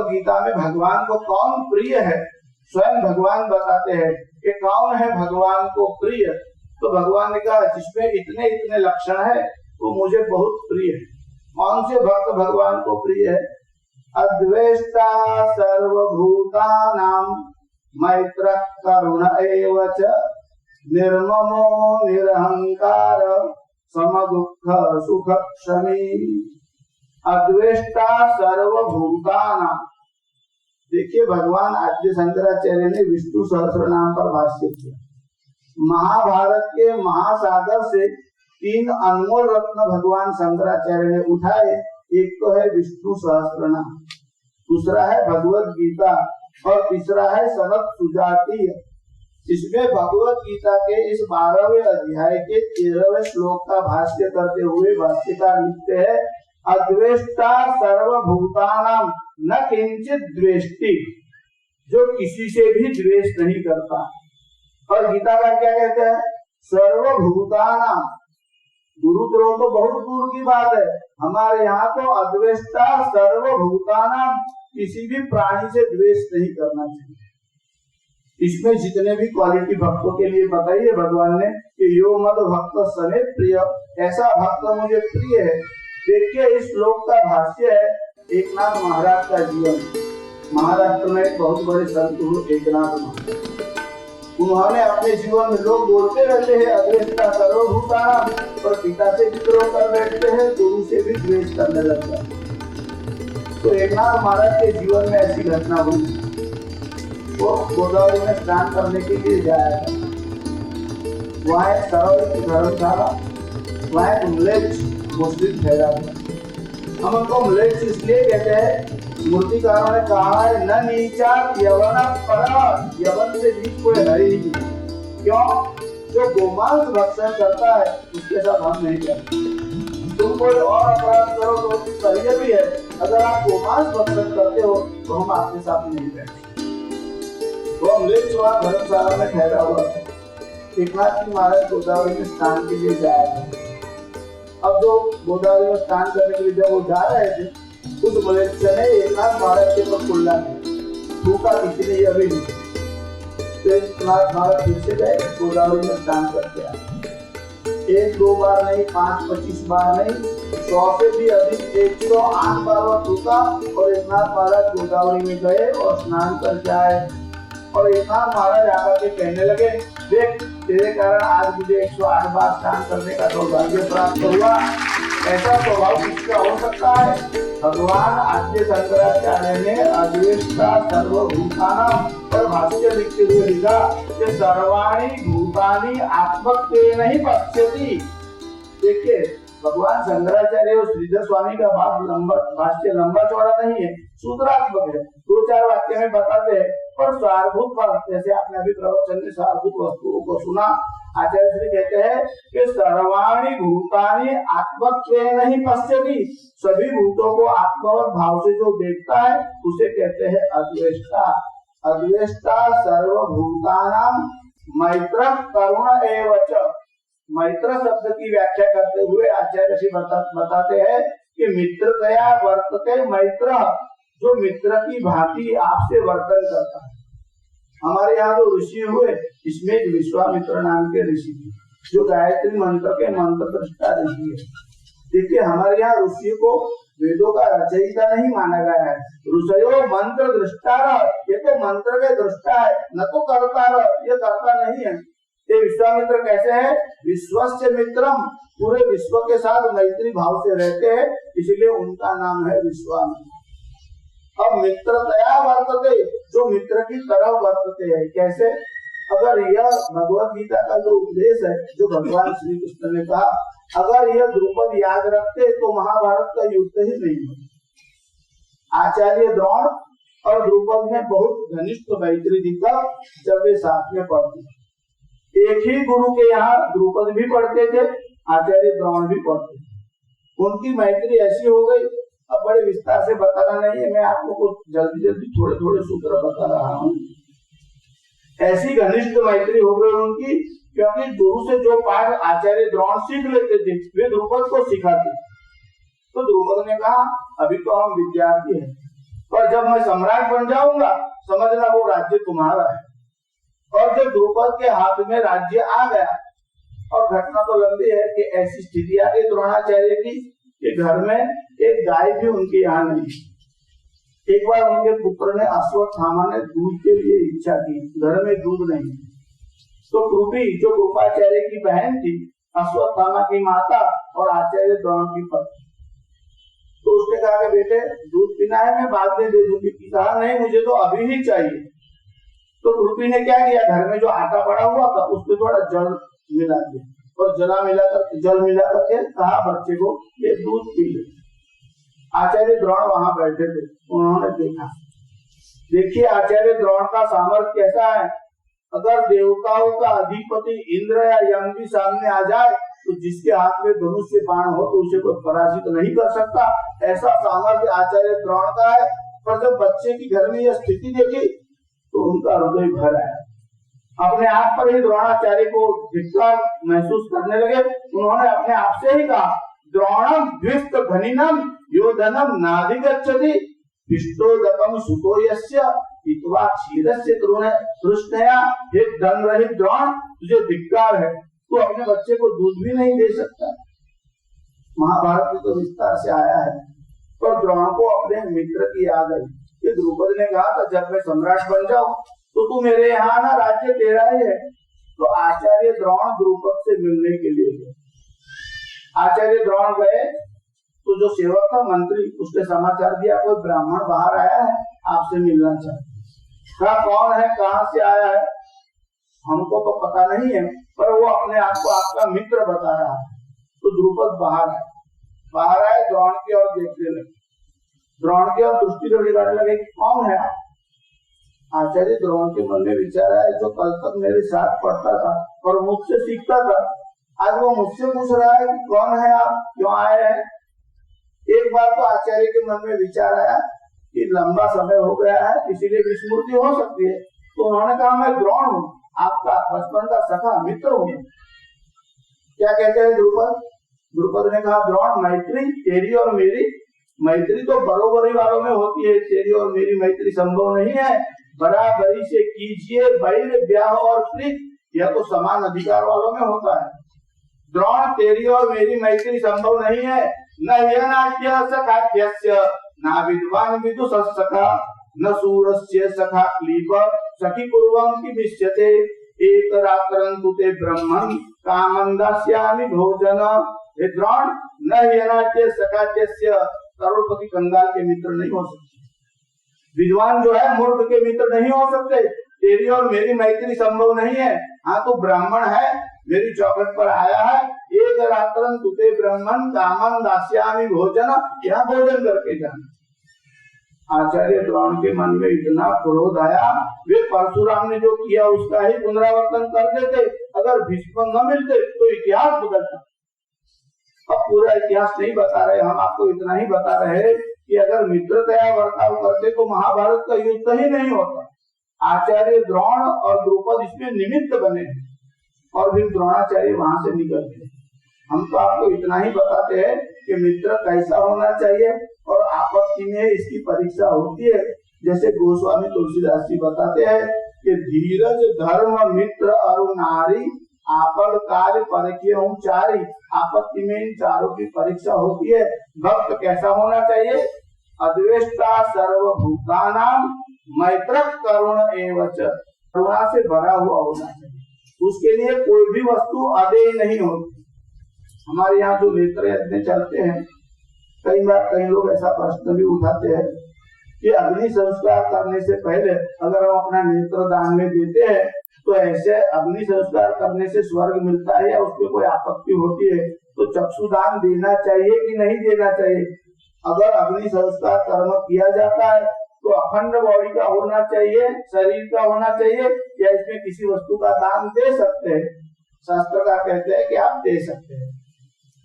भगवत गीता में भगवान को कौन प्रिय है, स्वयं भगवान बताते हैं कि कौन है भगवान को प्रिय। तो भगवान ने कहा जिसमें इतने इतने लक्षण है वो मुझे बहुत प्रिय है। कौन से भक्त भगवान को प्रिय है? अद्वेष्टा सर्वभूतानां मैत्र करुण एव च निर्ममो निरहंकार समदुःख सुख क्षमी। अद्वेष्टा सर्वभूतानां। देखिए भगवान आद्य शंकराचार्य ने विष्णु सहस्त्र नाम पर भाष्य किया। महाभारत के महासागर से 3 अनमोल रत्न भगवान शंकराचार्य ने उठाए। एक तो है विष्णु सहस्त्र नाम, दूसरा है भगवत गीता और तीसरा है सनत सुजातीय। इसमें भगवत गीता के इस 12वें अध्याय के 13वें श्लोक का भाष्य करते हुए भाष्यकार लिखते हैं अद्वेष्टा सर्वभूतानां न किंचित द्वेष्टि, जो किसी से भी द्वेष नहीं करता। और गीता का क्या कहते हैं? सर्वभूतानां। गुरुद्रोह तो बहुत दूर की बात है, हमारे यहाँ तो अद्वेष्टा सर्वभूतानां, किसी भी प्राणी से द्वेष नहीं करना चाहिए। इसमें जितने भी क्वालिटी भक्तों के लिए बताई है भगवान ने कि यो मद भक्त समे प्रिय, ऐसा भक्त मुझे प्रिय है। देखिए इस श्लोक का भाष्य है एकनाथ महाराज का जीवन। महाराष्ट्र में बहुत बड़े संत हुए एकनाथ महाराज। उन्होंने अपने जीवन में, लोग बोलते रहते हैं अद्वेष्टा सर्वभूतानां, पर पिता से विद्रोह कर बैठते हैं, गुरु से भी द्वेष करने लगता है। तो एकनाथ महाराज के जीवन में ऐसी घटना हुई। वो गोदावरी में स्नान करने के लिए जाया था। वहाँ एक सरोवर की धर्मशाला, वहाँ एक म्लेच्छ मुस्लिम ठहरा था। हम उनको म्लेच्छ इसलिए कहते हैं, मूर्तिकारों ने कहा है न नीचा यवन पर, यवन से नीच कोई है ही नहीं। क्यों? जो गोमांस भक्षण करता है उसके साथ हम नहीं करते। तुम कोई और अपराध करो तो उसकी सही भी है, अगर आप गोमांस भक्षण करते हो तो हम आपके साथ नहीं बैठते। वो म्लेच्छ वहाँ धर्मशाला में ठहरा हुआ था। एकनाथ जी महाराज गोदावरी में स्नान के लिए जाया था। अब जो गोदावरी में स्नान करने के लिए जब वो जा रहे थे, उस म्लेच्छ ने एकनाथ महाराज के ऊपर कुल्ला थूका, इसलिए अभी नहीं। तो एकनाथ महाराज फिर से गए, गोदावरी में स्नान करके आए। 1-2 बार नहीं, 5-25 बार नहीं, 100 से भी अधिक 108 बार वो थूका। और एकनाथ महाराज गोदावरी में गए और स्नान करके आए। और एकनाथ महाराज आकर के कहने लगे, देख तेरे कारण आज मुझे 108 बार स्नान करने का सौभाग्य प्राप्त हुआ। ऐसा स्वभाव किसका हो सकता है? भगवान आद्य शंकराचार्य ने अद्वेष्टा सर्वभूतानां पर भाष्य लिखते हुए लिखा कि सर्वाणि भूतानि आत्मत्वेन ही पश्यति। देखिए भगवान शंकराचार्य और श्रीधर स्वामी का भाष्य लंबा चौड़ा नहीं है, सूत्रात्मक है। 2-4 वाक्य में बताते हैं, पर सारभूत बात, जैसे आपने अभी प्रवचन में सारभूत वस्तुओं को सुना, आचार्य श्री कहते हैं कि सर्वाणि भूतानि आत्मत्वेन ही पश्यति, सभी भूतों को आत्मवत भाव से जो देखता है उसे कहते हैं अद्वेष्टा। अद्वेष्टा सर्वभूतानां मैत्र करुण एव च। मैत्र शब्द की व्याख्या करते हुए आचार्य श्री बताते हैं कि मित्रतया वर्तते मैत्र, जो मित्र की भांति आपसे वर्तन करता है। हमारे यहाँ जो ऋषि हुए, इसमें एक विश्वामित्र नाम के ऋषि, जो गायत्री मंत्र के मंत्र दृष्टा ऋषि है। देखिए हमारे यहाँ ऋषि को वेदों का रचयिता नहीं माना गया है। ऋषयो मंत्र दृष्टा, ये तो मंत्र के दृष्टा है, न तो करता, ये करता नहीं है। ये विश्वामित्र कैसे है? विश्वस्य मित्रम, पूरे विश्व के साथ मैत्री भाव से रहते हैं, इसलिए उनका नाम है विश्वामित्र। अब मित्रतया वर्तते, जो मित्र की तरह वर्तते हैं। कैसे? अगर यह भगवत गीता का जो उपदेश है, जो भगवान श्री कृष्ण ने कहा, अगर यह द्रुपद याद रखते तो महाभारत का युद्ध ही नहीं होता। आचार्य द्रोण और द्रुपद में बहुत घनिष्ठ मैत्री दिखा जब वे साथ में पढ़ते। एक ही गुरु के यहाँ द्रुपद भी पढ़ते थे, आचार्य द्रोण भी पढ़ते थे। उनकी मैत्री ऐसी हो गई, अब बड़े विस्तार से बताना नहीं है, मैं आपको कुछ जल्दी थोड़े सूत्र बता रहा हूँ। ऐसी घनिष्ठ मैत्री हो गई उनकी, क्योंकि गुरु से जो पाठ आचार्य द्रोण सीख लेते थे वे द्रुपद को सिखाते। तो द्रुपद ने कहा अभी तो हम विद्यार्थी हैं, पर जब मैं सम्राट बन जाऊंगा समझना वो राज्य तुम्हारा है। और जब द्रौपद के हाथ में राज्य आ गया, और घटना तो लंबी है कि ऐसी स्थिति आ गई द्रोणाचार्य की कि घर में एक गाय भी उनके यहाँ नहीं। एक बार उनके पुत्र ने अश्वत्थामा ने दूध के लिए इच्छा की, घर में दूध नहीं, तो कृपी जो कृपाचार्य की बहन थी, अश्वत्थामा की माता और आचार्य द्रोण की पत्नी, तो उसने कहा कि बेटे दूध पीना है, मैं बाद में दे दूंगी। कहा नहीं, मुझे तो अभी ही चाहिए। तो कृपी ने क्या किया, घर में जो आटा पड़ा हुआ था उसमें थोड़ा जल मिला दिया और जल मिला करके कहा बच्चे को ये दूध पी ले। आचार्य द्रोण वहां बैठे थे, उन्होंने देखा। देखिए आचार्य द्रोण का सामर्थ्य कैसा है। अगर देवताओं का अधिपति इंद्र या यम भी सामने आ जाए तो जिसके हाथ में धनुष से बाण हो तो उसे कोई पराजित नहीं कर सकता। ऐसा सामर्थ्य आचार्य द्रोण का है। पर जब बच्चे की घर में यह स्थिति देखी तो उनका हृदय भर आया। अपने आप पर ही द्रोणाचार्य को धिक्कार महसूस करने लगे। उन्होंने अपने आप से ही कहा, द्रोणम द्विष्ट घनिनम योधनम नाधिगच्छति पिष्टोदकम सुतो यस्य हित्वा क्षीरस्य तृष्णया। हे धन रहित द्रोण, तुझे धिक्कार है, तू अपने बच्चे को दूध भी नहीं दे सकता। महाभारत में तो विस्तार से आया है। पर द्रोण को अपने मित्र की याद आई कि द्रुपद ने कहा था जब मैं सम्राट बन जाऊं तो तू मेरे यहाँ ना, राज्य तेरा ही है। तो आचार्य द्रोण द्रुपद से मिलने के लिए गए। आचार्य द्रोण गए तो जो सेवक था मंत्री, उसने समाचार दिया कोई ब्राह्मण बाहर आया है, आपसे मिलना चाहता। कहा कौन है, कहाँ से आया है, हमको तो पता नहीं है, पर वो अपने आप को आपका मित्र बता रहा है। तो द्रुपद बाहर आए, द्रोण की ओर देखने लगे। द्रोण की ओर दृष्टि लगाने लगे, कौन है आप? आचार्य द्रोण के मन में विचार आया, जो कल तक मेरे साथ पढ़ता था और मुझसे सीखता था, आज वो मुझसे पूछ रहा है कि कौन है आप, क्यों आए हैं। एक बार तो आचार्य के मन में विचार आया कि लंबा समय हो गया है, इसीलिए विस्मृति हो सकती है। तो उन्होंने कहा मैं द्रोण हूँ, आपका बचपन का सखा मित्र हूँ। क्या कहते हैं द्रुपद ने कहा, द्रोण मैत्री तेरी और मेरी मैत्री तो बरोबरी वालों में होती है, तेरी और मेरी मैत्री संभव नहीं है। बराबरी से कीजिए बैर ब्याह और प्रीत, यह तो समान अधिकार वालों में होता है। द्रोण तेरी और मेरी मैत्री संभव नहीं है। न यनाट्य सखाद्यस्य न विद्वान विदुषः सखा न सूरस्य सखा क्लीब सखी पूर्वं कि विष्यते एक रात्रं ते ब्रह्मन् कामं दास्यामि भोजन। हे द्रोण, न यनाट्य सखाद्यस्य करोड़पति कंगाल के मित्र नहीं हो सकते, विद्वान जो है मूर्ख के मित्र नहीं हो सकते। तेरी और मेरी मैत्री संभव नहीं है। हाँ तो ब्राह्मण है, मेरी चौखट पर आया है, एक रात्रं तुते ब्रह्मन् कामं दास्यामि भोजन, यहाँ भोजन करके जाना। आचार्य द्रोण के मन में इतना क्रोध आया, वे परशुराम ने जो किया उसका ही पुनरावर्तन कर देते। अगर भीष्म न मिलते तो इतिहास बदलता। अब पूरा इतिहास नहीं बता रहे, हम आपको इतना ही बता रहे कि अगर मित्रतया बर्ताव करते तो महाभारत का युद्ध ही नहीं होता। आचार्य द्रोण और द्रुपद इसमें निमित्त बने और फिर द्रोणाचार्य वहां से निकल गए। हम तो आपको इतना ही बताते हैं कि मित्र कैसा होना चाहिए और आपत्ति में इसकी परीक्षा होती है। जैसे गोस्वामी तुलसीदास जी बताते हैं कि धीरज धर्म मित्र और नारी आपद काल परखियों चारी, आपत्ति में इन चारों की परीक्षा होती है। भक्त कैसा होना चाहिए? अद्वेष्टा सर्वभूतानां मैत्र करुण एवच, करुणा से भरा हुआ होना चाहिए। उसके लिए कोई भी वस्तु अदेय नहीं होती। हमारे यहाँ जो नेत्र यज्ञ चलते हैं, कई बार कई लोग ऐसा प्रश्न भी उठाते हैं कि अग्नि संस्कार करने से पहले अगर हम अपना नेत्र दान में देते हैं तो ऐसे अग्नि संस्कार करने से स्वर्ग मिलता है या उसमें कोई आपत्ति होती है, तो चक्षुदान देना चाहिए कि नहीं देना चाहिए? अगर अग्नि संस्कार कर्म किया जाता है तो अखंड बॉडी का होना चाहिए, शरीर का होना चाहिए, या इसमें किसी वस्तु का दान दे सकते हैं? शास्त्र का कहते हैं कि आप दे सकते हैं,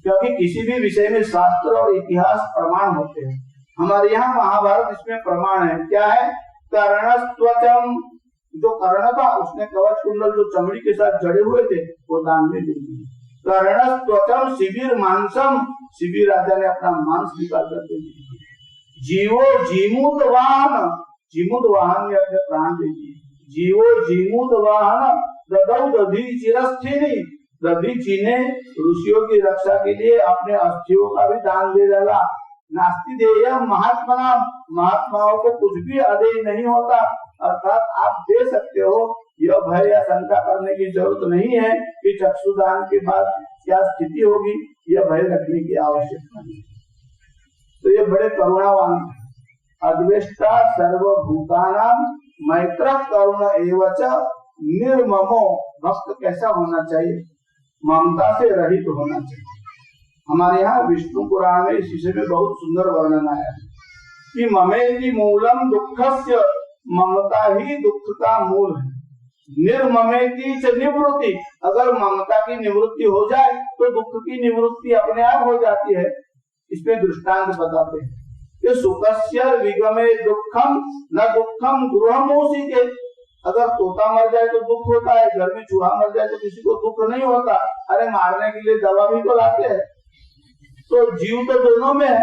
क्योंकि किसी भी विषय में शास्त्र और इतिहास प्रमाण होते हैं। हमारे यहाँ महाभारत इसमें प्रमाण है। क्या है? कर्णस्त्वचम, जो कर्ण था उसने कवच कुंडल जो चमड़ी के साथ जड़े हुए थे वो दान में दे दिए। कर्णस्त्वचम शिविर मांसम, शिविर राजा ने अपना मांस निकाल कर दे दिया। जीवो जीमूत वाहन, जीमूत वाहन ने अपने प्राण दे दिए। जीवो जीमूत वाहन ददौ दधी चिरस्थिनी, दधीची ने ऋषियों की रक्षा के लिए अपने अस्थियों का भी दान दे डाला। नास्ति देयम महात्मा, महात्माओं को कुछ भी अदेय नहीं होता, अर्थात आप दे सकते हो। यह भय या शंका करने की जरूरत नहीं है कि चक्षुदान के बाद क्या स्थिति होगी, यह भय रखने की आवश्यकता नहीं। तो ये बड़े करुणावान, अद्वेष्टा सर्वभूतानां मैत्र करुण एवच निर्ममो। भक्त कैसा होना चाहिए? ममता से रहित होना चाहिए। हमारे यहाँ विष्णु पुराण में इस विषय में बहुत सुंदर वर्णन आया है कि ममेति मूलम दुःखस्य, ममता ही दुख का मूल है। निर्ममेति च निवृत्ति, अगर ममता की निवृत्ति हो जाए तो दुख की निवृत्ति अपने आप हो जाती है। इसमें दृष्टांत बताते हैं कि सुखस्य विगमे दुखम न दुखम गृहमोसी के। अगर तोता मर जाए तो दुख होता है, घर में चूहा मर जाए तो किसी को दुख नहीं होता। अरे मारने के लिए दवा भी तो लाते हैं। तो जीव तो दोनों में है,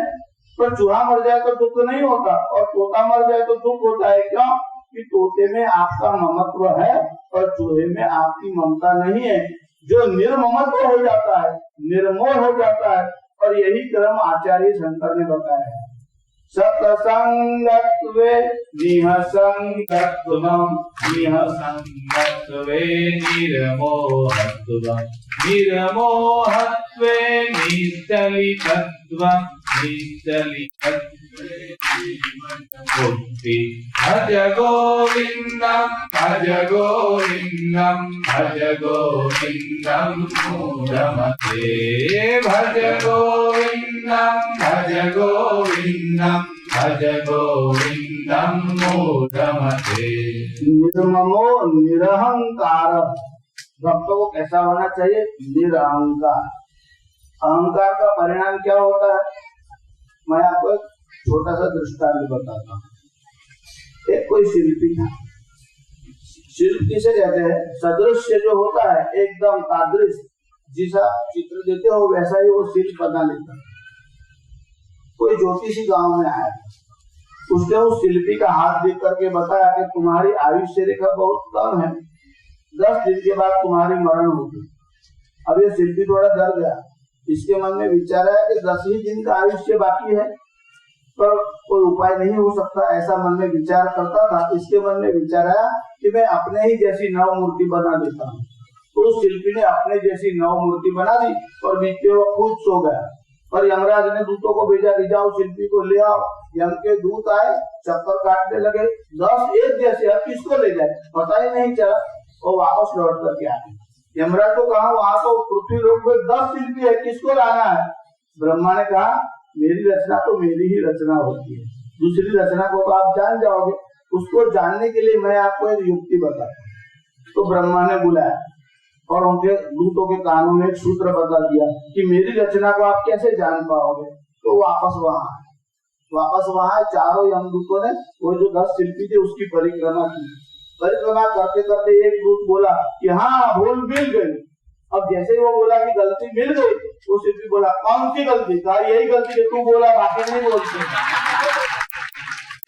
पर चूहा मर जाए तो दुख नहीं होता और तोता मर जाए तो दुख होता है। क्यों? कि तोते में आपका ममत्व है और चूहे में आपकी ममता नहीं है। जो निर्ममत्व हो जाता है, निर्मोह हो जाता है, और यही क्रम आचार्य शंकर ने बताया है। सतसंगत्वे निःसंगत्वम्, निःसंगत्वे निर्मोहत्वम्, निर्मोहत्वे निश्चलितत्वम्, निश्चलितत्वे मुक्ति। भज गोविन्दं भज गोविन्दं भज गोविन्दं मूढमते, भज गोविन्दं भज गोविन्दं भज गोविन्दं मूढमते। निर्ममो निरहंकार, भक्तों को कैसा होना चाहिए? निरहंकार। अहंकार का परिणाम क्या होता है? मैं आपको एक छोटा सा दृष्टांत बताता हूँ। एक कोई शिल्पी था, शिल्पी से कहते हैं सदृश्य जो होता है, एकदम तादृश, जिसा चित्र देते हो वैसा ही वो शिल्प बना लेता। कोई ज्योतिषी गांव में आया, उसने उस शिल्पी का हाथ देख करके बताया कि तुम्हारी आयुष्य रेखा बहुत कम है, 10 दिन के बाद तुम्हारी मरण होगी। अब ये शिल्पी थोड़ा डर गया। इसके मन में विचार है कि 10 ही दिन का आयुष्य बाकी है, पर कोई उपाय नहीं हो सकता, ऐसा मन में विचार करता था। इसके मन में विचार आया कि मैं अपने ही जैसी नव मूर्ति बना देता हूँ। तो उस शिल्पी ने अपने जैसी नव मूर्ति बना दी और बीते वो खुद सो गया। और यमराज ने दूतों को भेजा कि जाओ शिल्पी को ले आओ। यम के दूत आए, चक्कर काटने लगे, 10 एक जैसे, अब किसको ले जाए पता ही नहीं चला। वो वापस लौट करके आए। यमराज को कहा वहां तो पृथ्वी लोक में 10 शिल्पी है, किसको लाना है? ब्रह्मा ने कहा मेरी रचना तो मेरी ही रचना होती है, दूसरी रचना को तो आप जान जाओगे। उसको जानने के लिए मैं आपको एक युक्ति बताता। तो ब्रह्मा ने बुलाया और उनके दूतों के कानों में एक सूत्र बता दिया कि मेरी रचना को आप कैसे जान पाओगे। तो वापस वहां चारों यमदूतों ने वो जो 10 शिल्पी थे उसकी परिक्रमा की। परिक्रमा करते करते एक दूत बोला कि हाँ भूल मिल गई। अब जैसे ही वो बोला कि गलती मिल गई, वो शिल्पी बोला कौन सी गलती? कहा यही गलती कि तू बोला, बाकी नहीं बोलते।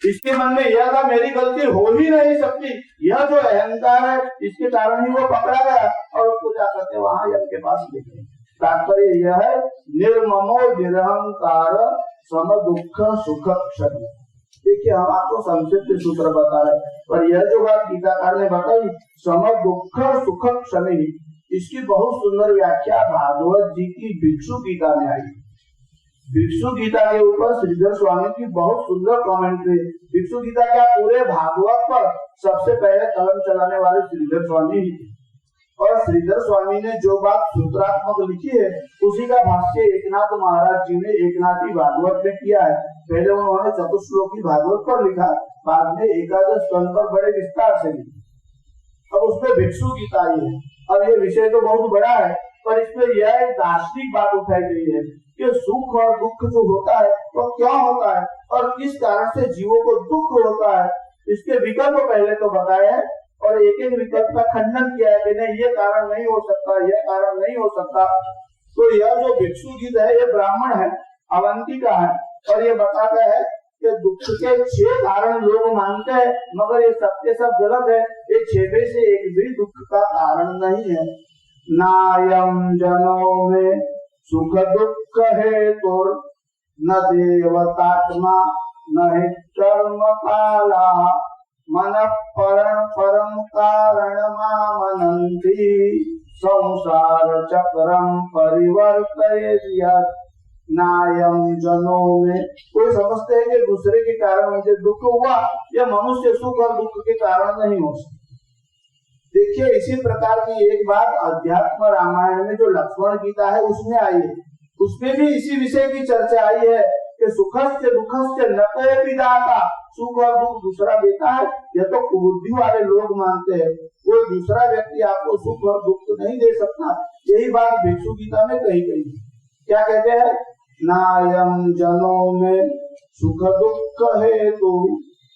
इसके मन में यह था मेरी गलती हो ही नहीं सकती। यह जो अहंकार है इसके कारण ही वो पकड़ा गया और उसको जाकर के वहां यम के पास लेके। तात्पर्य यह है निर्ममो निरहंकार सम दुख सुख क्षण। देखिए हम आपको संक्षिप्त सूत्र बता रहे, पर यह जो बात गीताकार ने बताई सम दुख सुख क्षण, इसकी बहुत सुंदर व्याख्या भागवत जी की भिक्षु गीता में आई। भिक्षु गीता के ऊपर श्रीधर स्वामी की बहुत सुंदर कमेंट्री। भिक्षु गीता क्या पूरे भागवत पर सबसे पहले कलम चलाने वाले श्रीधर स्वामी ही थे। और श्रीधर स्वामी ने जो बात सूत्रात्मक लिखी है उसी का भाष्य एकनाथ महाराज जी ने एकनाथी भागवत में किया है। पहले उन्होंने चतुश्लोकी भागवत पर लिखा, बाद में एकादश स्कंद पर बड़े विस्तार से लिखा। अब उसमें भिक्षु गीता आई है। अब ये विषय तो बहुत बड़ा है, पर इसमें यह एक दार्शनिक बात उठाई गई है कि सुख और दुख जो होता है वो क्या होता है और किस कारण से जीवों को दुख होता है। इसके विकल्प पहले तो बताए हैं और एक एक विकल्प का खंडन किया है कि नहीं ये कारण नहीं हो सकता, यह कारण नहीं हो सकता। तो यह जो भिक्षु गीत है ये ब्राह्मण है, अवंती का है और ये बताता है कि दुख के 6 कारण लोग मानते हैं, मगर ये सब के सब गलत है। ये 6 में से एक भी दुख का कारण नहीं है। नायम जनों में सुख दुख हेतु न देवतात्मा न हि कर्म काला मन परम कारण मामनन्ति संसार चक्रम परिवर्तयेत्। नायम जनों में, कोई समझते हैं कि दूसरे के कारण मुझे दुख हुआ, यह मनुष्य सुख और दुख के कारण नहीं हो सकता। देखिए, इसी प्रकार की एक बात अध्यात्म रामायण में जो लक्ष्मण गीता है उसमें आई है। उसमें भी इसी विषय की चर्चा आई है कि सुखस्य दुखस्य न कोई दाता, सुख और दुख दूसरा देता है। यह तो कुबुद्धि वाले लोग मानते हैं, कोई दूसरा व्यक्ति आपको सुख और दुख नहीं दे सकता। यही बात भिक्षु गीता में कही गई। क्या कहते हैं? नायम जनों में सुख दुख है, तो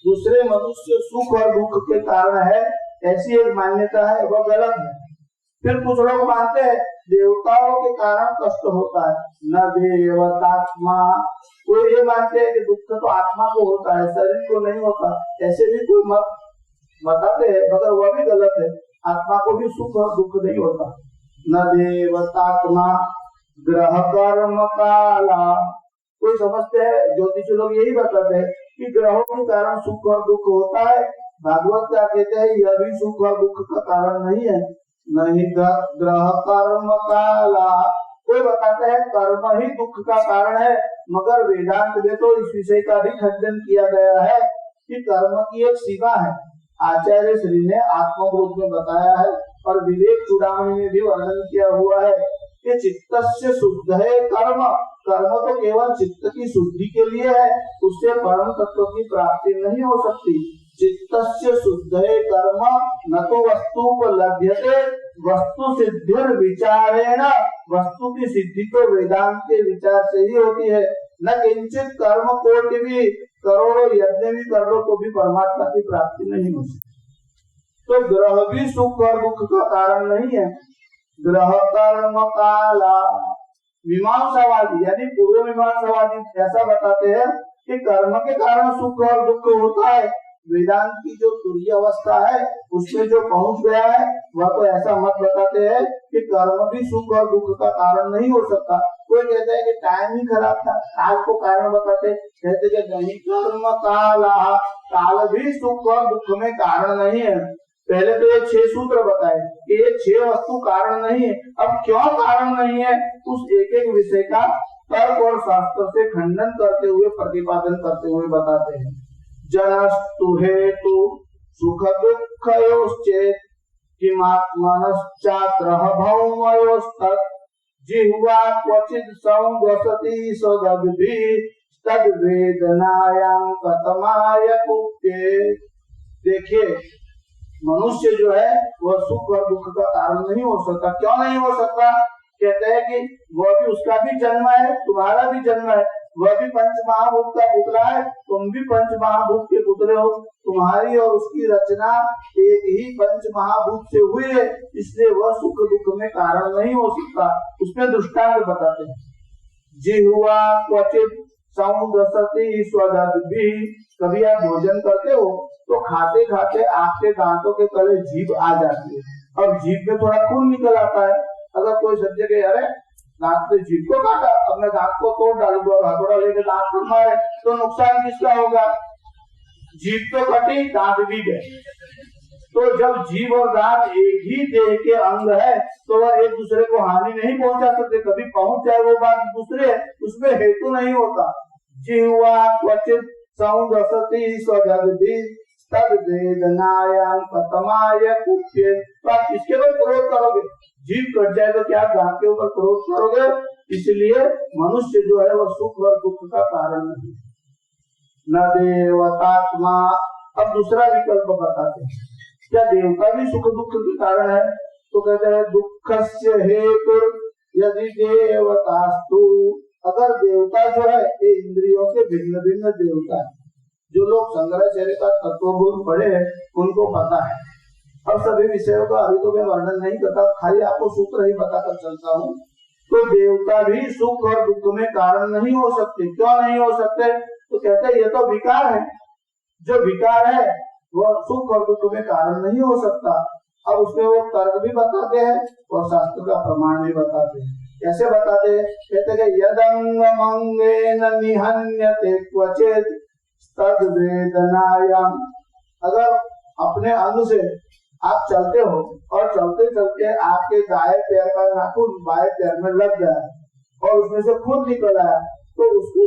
दूसरे मनुष्य सुख और दुख के कारण है, ऐसी एक मान्यता है, वह गलत है। फिर कुछ लोग मानते हैं देवताओं के कारण कष्ट होता है, न देवतात्मा। कोई ये मानते हैं कि दुख तो आत्मा को होता है, शरीर को नहीं होता। ऐसे भी कोई मत बताते हैं, मगर वह भी गलत है। आत्मा को भी सुख और दुख नहीं होता। न देवतात्मा ग्रह कर्म काला, कोई समझते हैं, ज्योतिष लोग यही बताते हैं कि ग्रहों के कारण सुख और दुख होता है। भागवत क्या कहते हैं? यह भी सुख और दुख का कारण नहीं है। नहीं ग्रह कर्म काला, कोई बताते हैं कर्म ही दुख का कारण है, मगर वेदांत में तो इस विषय का भी खंडन किया गया है कि कर्म की एक सीमा है। आचार्य श्री ने आत्मबोध में बताया है और विवेक चूड़ामणि में भी वर्णन किया हुआ है कि चित्तस्य शुद्ध है कर्म। कर्म तो केवल चित्त की शुद्धि के लिए है, उससे परम तत्व की प्राप्ति नहीं हो सकती। चित्तस्य शुद्ध है कर्म न तो वस्तुपलभ्यते वस्तु सिद्धिर विचारेण, वस्तु की सिद्धि तो वेदांत के विचार से ही होती है। न किंचित कर्म कोटि भी करोड़ों यज्ञ भी कर लो तो भी परमात्मा की प्राप्ति नहीं हो सकती। तो ग्रह भी सुख और दुख का कारण नहीं है। ग्रह कर्म काला, मीमांसावादी यानी पूर्व मीमांसावादी ऐसा बताते हैं कि कर्म के कारण सुख और दुख होता है। वेदांत की जो तुरीय अवस्था है उसमें जो पहुंच गया है वह तो ऐसा मत बताते हैं कि कर्म भी सुख और दुख का कारण नहीं हो सकता। कोई कहते हैं कि टाइम ही खराब था, काल को कारण बताते, कहते कि नहीं कर्म काला, काल भी सुख और दुख में कारण नहीं है। पहले तो ये 6 सूत्र बताए कि ये 6 वस्तु कारण नहीं है। अब क्यों कारण नहीं है, उस एक एक विषय का तर्क और शास्त्र से खंडन करते हुए प्रतिपादन करते हुए बताते हैं। जनस्तु हेतु सुख दुःखयोश्चेत् किमात्मनश्चात्रः भौमयोस्तत् जिह्वा क्वचित् संवसति सदग्भिः तद्वेदनायां कतमाय कुप्ये। देखिए, मनुष्य जो है वह सुख और दुख का कारण नहीं हो सकता। क्यों नहीं हो सकता? कहते हैं कि वह भी, उसका भी जन्म है, तुम्हारा भी जन्म है, वह भी पंच महाभूत का पुतला है, तुम भी पंच महाभूत के पुतले हो। तुम्हारी और उसकी रचना एक ही पंच महाभूत से हुई है, इसलिए वह सुख दुख में कारण नहीं हो सकता। उसमें दृष्टांत बताते हैं। जिह्वा क्वचित संदसति स्वदग्भिः, कभी आप भोजन करते हो तो खाते खाते आपके दांतों के तले जीभ आ जाती है। अब जीभ में थोड़ा खून निकल आता है। अगर कोई सज्जे के अरे दांत से जीभ को काटा, अब मैं दांत को तोड़ डालूंगा, हथौड़ा लेके दांत को मारे तो नुकसान किसका होगा? जीभ तो कटी, दांत भी गए। तो जब जीभ और दांत एक ही देह के अंग है तो वह एक दूसरे को हानि नहीं पहुंचा सकते। कभी पहुंच जाए वो बात दूसरे, उसमें हेतु नहीं होता। जिह्वा क्वचित् संदसति स्वदग्भिः तद्वेदनायां कतमाय कुप्ये। तो आप किसके ऊपर क्रोध करोगे? जीभ कट जाए तो क्या दांत के ऊपर क्रोध करोगे? इसलिए मनुष्य जो है वह सुख और दुख का कारण नहीं। न देवतात्मा। अब दूसरा विकल्प बताते हैं, क्या देवता भी सुख दुख के कारण है? तो कहते हैं दुःखस्य हेतु यदि देवतास्तु। अगर देवता जो है ये इंद्रियों के भिन्न भिन्न देवता है। जो लोग शंकराचार्य का तत्वबोध पढ़े हैं उनको पता है। अब सभी विषयों का अभी तो मैं वर्णन नहीं करता, खाली आपको सूत्र ही बताकर चलता हूँ। तो देवता भी सुख और दुख में कारण नहीं हो सकते। क्यों नहीं हो सकते? तो कहते हैं ये तो विकार है, जो विकार है वह सुख और दुख में कारण नहीं हो सकता। अब उसमें वो तर्क भी बताते हैं और शास्त्र का प्रमाण भी बताते हैं। कैसे बताते हैं? कहते हैं यदंगमंगेन निहन्यते क्वचित तद वेदनायाम। अगर अपने अंग से आप चलते हो और चलते चलते आपके दाएं पैर का नाखून बाएं पैर में लग गया और उसमें से खून निकल आया, तो उसको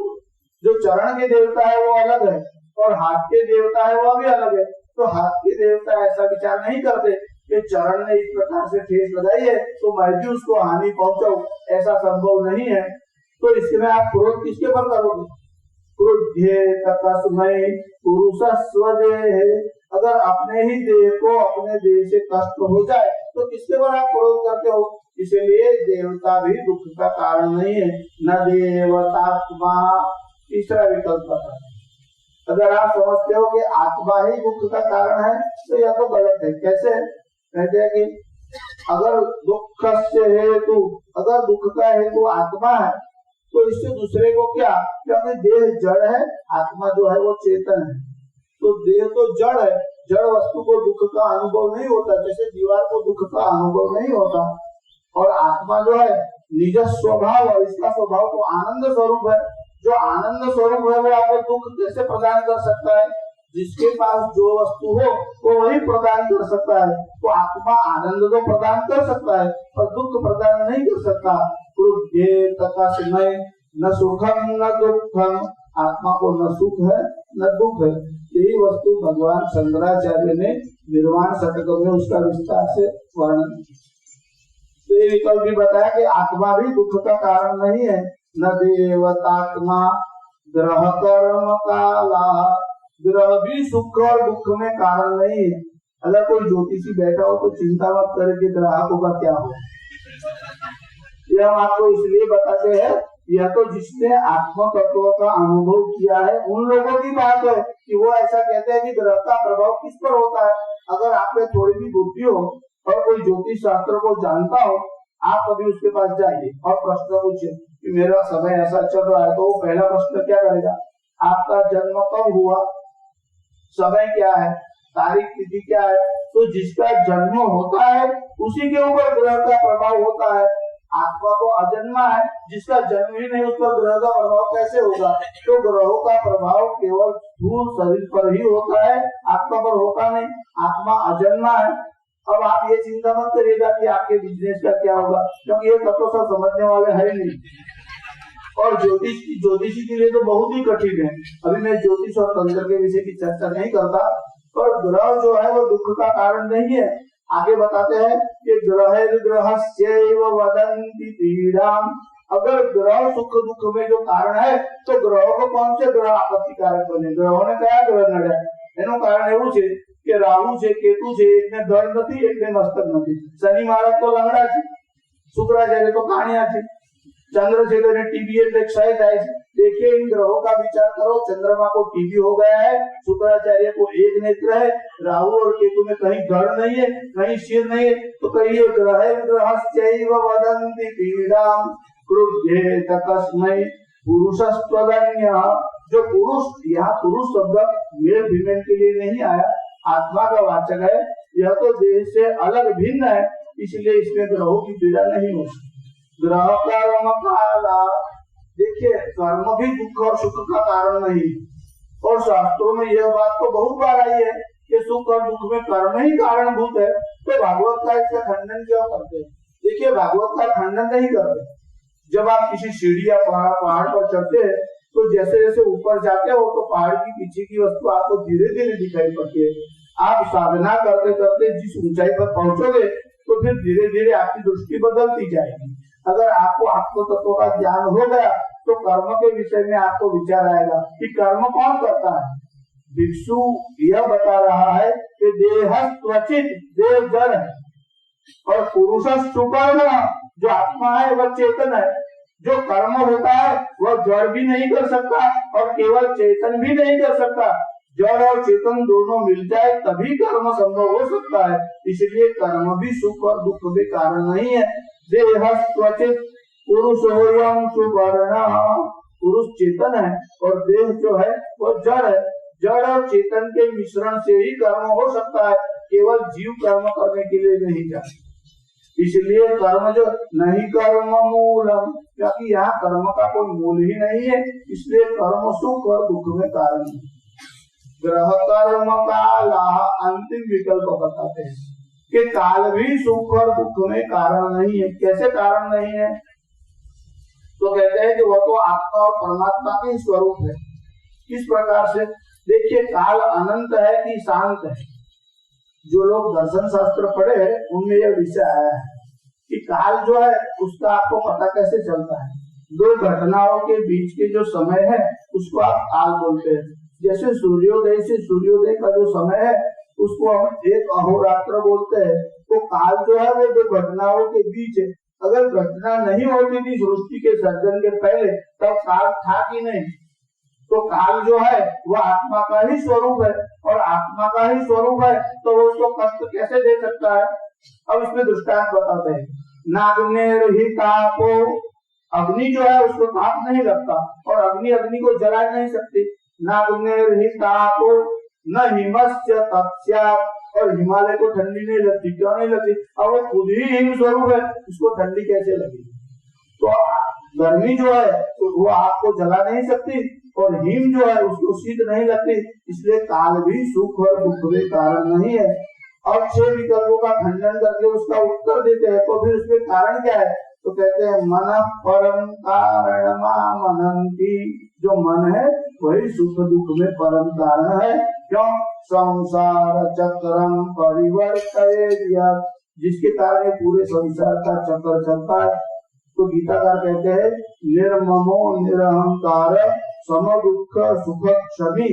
जो चरण के देवता है वो अलग है और हाथ के देवता है वो भी अलग है। तो हाथ के देवता ऐसा विचार नहीं करते कि चरण ने इस प्रकार से ठेस लगाई है तो मैं भी उसको हानि पहुंचाऊं, ऐसा संभव नहीं है। तो इसमें आप क्रोध किसके पर करोगे? क्रोध्ये तस्मै पुरुषस्वदेह। अगर अपने ही देह को अपने देह से कष्ट हो जाए तो किसके पर आप क्रोध करते हो? इसलिए देवता भी दुख का कारण नहीं है, न देवतात्मा। तीसरा विकल्प है, अगर आप समझते हो कि आत्मा ही दुख का कारण है तो यह तो गलत है। कैसे? कहते हैं कि अगर दुख से हेतु, अगर दुख का हेतु आत्मा है तो इससे दूसरे को क्या? क्योंकि देह जड़ है, आत्मा जो है वो चेतन है। तो देह तो जड़ है, जड़ वस्तु को दुख का अनुभव नहीं होता, जैसे दीवार को दुख का अनुभव नहीं होता। और आत्मा जो है निज स्वभाव है, इसका स्वभाव तो आनंद स्वरूप है। जो आनंद स्वरूप है वो आपको दुख कैसे प्रदान कर सकता है? जिसके पास जो वस्तु हो वो वही प्रदान कर सकता है। तो आत्मा आनंद तो प्रदान कर सकता है पर दुख प्रदान नहीं कर सकता। न सुखम न दुखम, आत्मा को न सुख है न दुख है। यही वस्तु भगवान शंकराचार्य ने निर्वाण शतक में उसका विस्तार से वर्णन। तो ये विकल्प भी बताया कि आत्मा भी दुख का कारण नहीं है। न देवतात्मा ग्रह कर्म काला, ग्रह भी सुख और दुख में कारण नहीं है। अगर कोई ज्योतिषी बैठा हो तो चिंता मत करे कि ग्राहकों का क्या हो। यह हम आपको इसलिए बताते हैं, यह तो जिसने आत्म तत्व का अनुभव किया है उन लोगों की बात है कि वो ऐसा कहते हैं कि ग्रह का प्रभाव किस पर होता है। अगर आप में थोड़ी भी बुद्धि हो और कोई ज्योतिष शास्त्र को जानता हो, आप कभी उसके पास जाइए और प्रश्न पूछिए कि मेरा समय ऐसा चल रहा है, तो वो पहला प्रश्न क्या करेगा? आपका जन्म कब हुआ, समय क्या है, तारीख तिथि क्या है। तो जिसका जन्म होता है उसी के ऊपर ग्रह का प्रभाव होता है। आत्मा को अजन्मा है, जिसका जन्म ही नहीं उस पर ग्रह का प्रभाव कैसे होगा? तो ग्रहों का प्रभाव केवल स्थूल शरीर पर ही होता है, आत्मा पर होता नहीं। आत्मा अजन्मा है। अब आप ये चिंता मत करिएगा कि आपके बिजनेस का क्या होगा, क्योंकि ये तत्व सब समझने वाले है नहीं। और ज्योतिषी के लिए तो बहुत ही कठिन है। अभी मैं ज्योतिष और तंत्र के विषय की चर्चा नहीं करता, पर ग्रह जो है वो दुख का कारण नहीं है। आगे बताते हैं कि ग्रहस्यैव वदन्ति पीड़ाम। अगर ग्रह सुख दुख में जो कारण है तो ग्रहों को कौन से ग्रह आपत्तिकारक बने? ग्रहों ने क्या ग्रह नड़े? એનું કારણ એવું છે કે રાહુ છે, કેતુ છે, એકને ધડ નથી, એકને મસ્તક નથી। શનિ મહારાજ તો લંગડા છે, શુક્રાચાર્ય તો કાણિયા છે, चंद्र से तो टीबी क्षय થાય છે। देखिए इन ग्रहों का विचार करो। चंद्रमा को टीबी हो गया है, शुक्राचार्य को एक नेत्र है, राहु और केतु में कहीं धड़ नहीं है, कहीं सिर नहीं है। तो कहिए ग्रहस्यैव वदन्ति पीड़ाम क्रुद्धे तस्मै पुरुषस्त्वदन्यः। जो पुरुष, यहाँ पुरुष शब्द मेल फीमेल के लिए नहीं आया, आत्मा का वाचक है। यह तो देह से अलग भिन्न है, इसलिए इसमें ग्रहों की पीड़ा नहीं होती। ग्रह कर्म काला, देखिए कर्म भी दुख और सुख का कारण नहीं। और शास्त्रों में यह बात तो बहुत बार आई है कि सुख और दुख में कर्म ही कारणभूत है। तो भागवत का इसका खंडन क्यों करते हैं? देखिए भागवत का खंडन नहीं करते। जब आप किसी सीढ़ी या पहाड़ पर चढ़ते हैं तो जैसे जैसे ऊपर जाते हो तो पहाड़ की पीछे की वस्तु आपको धीरे धीरे दिखाई पड़ती है। आप साधना करते करते जिस ऊंचाई पर पहुंचोगे तो फिर धीरे धीरे आपकी दृष्टि बदलती जाएगी। अगर आपको आत्म तत्व का ज्ञान हो गया तो कर्म के विषय में आपको विचार आएगा कि कर्म कौन करता है। भिक्षु यह बता रहा है कि देह त्वचित, देह जड़ है, और पुरुष सुपर्ण, जो आत्मा है वह चेतन है। जो कर्म होता है वह जड़ भी नहीं कर सकता और केवल चेतन भी नहीं कर सकता। जड़ और चेतन दोनों मिल जाए तभी कर्म संभव हो सकता है। इसलिए कर्म भी सुख और दुख के कारण नहीं है। देह त्वचित पुरुषोयं सुपर्ण, पुरुष चेतन है और देह जो है वो जड़ है। जड़ और चेतन के मिश्रण से ही कर्म हो सकता है, केवल जीव कर्म करने के लिए नहीं जाता। इसलिए कर्म जो नहीं कर्म मूलम, क्योंकि यहाँ कर्म का कोई मूल ही नहीं है, इसलिए कर्म सुख और दुख में कारण है। ग्रह कर्म काला अंतिम विकल्प बताते हैं कि काल भी सुख और दुख में कारण नहीं है। कैसे कारण नहीं है? तो कहते हैं कि वह तो आत्मा और परमात्मा के स्वरूप है। किस प्रकार से? देखिए, काल अनंत है कि शांत है? जो लोग दर्शन शास्त्र पढ़े हैं उनमें यह विषय आया है कि काल जो है उसका आपको पता कैसे चलता है। दो घटनाओं के बीच के जो समय है उसको आप काल बोलते हैं। जैसे सूर्योदय से सूर्योदय का जो समय है उसको हम एक अहोरात्र बोलते हैं। तो काल जो है वो दो घटनाओं के बीच है। अगर घटना नहीं होती थी सृष्टि के सर्जन के पहले, तब काल था कि नहीं? तो काल जो है वो आत्मा का ही स्वरूप है, और आत्मा का ही स्वरूप है तो वो उसको कष्ट कैसे दे सकता है? अब इसमें दृष्टांत बताते हैं। नाग्नेर ही तापो, अग्नि जो है उसको ताप नहीं लगता, और अग्नि को जला नहीं सकती। नाग्नेर ही तापो न हिमस्य तत्स्यात्, और हिमालय को ठंडी नहीं लगती। क्यों नहीं लगती? अब वो खुद ही हिम स्वरूप है, उसको ठंडी कैसे लगेगी? तो गर्मी जो है तो वो आग को जला नहीं सकती, और हिम जो है उसको शीत नहीं लगती। इसलिए काल भी सुख और दुख में कारण नहीं है। अब 6 विकल्पों का खंडन करके उसका उत्तर देते हैं। तो फिर उसमें कारण क्या है? तो कहते हैं मन परम कारण मनंती, जो मन है वही सुख दुख में परम कारण है। क्यों? संसार चक्रम परिवर्तयेत्, जिसके कारण पूरे संसार का चक्र चलता है। तो गीताकार कहते हैं निर्ममो निरहंकार सम दुख सुख क्षमी।